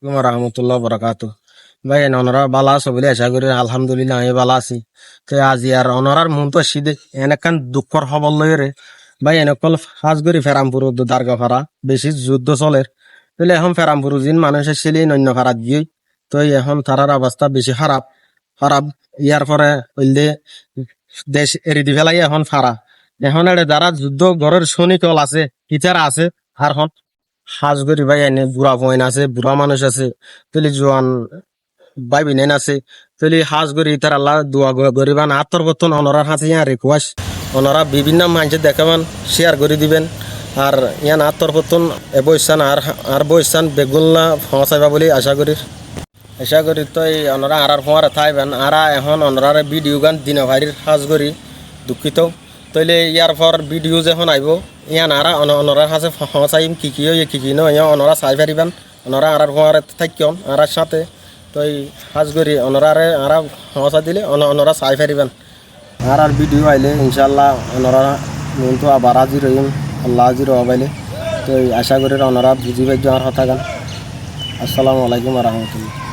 রহমতুল্লাহ বরকাত। ভাই অনরা বালা আছে বলে আশা করি আলহামদুলিল্লাহ আমি বালা আছি। তো আজি আর অনরার মন তো সিদে এনেকান দুঃখর খবর লই রে ভাই এনেকল হাজগরি ফেরামপুর দারগা ফারা বেশি যুদ্ধ চলের তাহলে এখন ফেরামপুর জিন মানুষের ছেলে অন্য ফারাত গিয়ে তো এখন তারার অবস্থা বেশি খারাপ খারাপ ইয়ার পরে হইলে দেশ এরি দি ফেলাই এখন ফারা এখন এড়ে যারা যুদ্ধ ঘরের সৈনিকল আছে ইতারা আছে আর হন হাজ করি ভাই এনে বুড়া পয়েন আছে বুড়া মানুষ আছে তাহলে জোয়ান ভাই বিনেন আছে তাহলে হাজ করি ইতার আল্লাহ দোয়া গরিবান আত্মরবর্তন অনরার হাতে ইয়া রিকোয়েস্ট ওনারা বিভিন্ন মানুষের দেখাবেন শেয়ার করে দিবেন আর ইয়ান আত্মরবর্তন এবস্থান আর বস্থান বেগুল্লা পৌঁছাইবা বলে আশা করি তো এই ওনারা আর ফোয়ারে থাইবেন আর এখন ওনারা ভিডিও গান দিনে ভাইরির হাজ করি দুঃখিত তইলে ইয়ার পর ভিডিও যখন আইব ইয়ান আর ওনারা হাতে পৌঁছাইম কি হয়ে কি নয় ওনারা চাই পারিবেন ওনারা আর ফোয়ারে থাকিন আর সাথে তো এই হাজ করি ওনারে আর পৌঁছা দিলে ওনারা চাই পারিবেন আর ভিডিও আইলে ইনশাল্লাহ ওনারা কিন্তু আবার হাজির হইম আল্লাহ হাজির হবাইলে তো আশা করি ওনারা বুঝি পাইজ আর কথা গান। আসসালামু আলাইকুম রহমতুল্লাহ।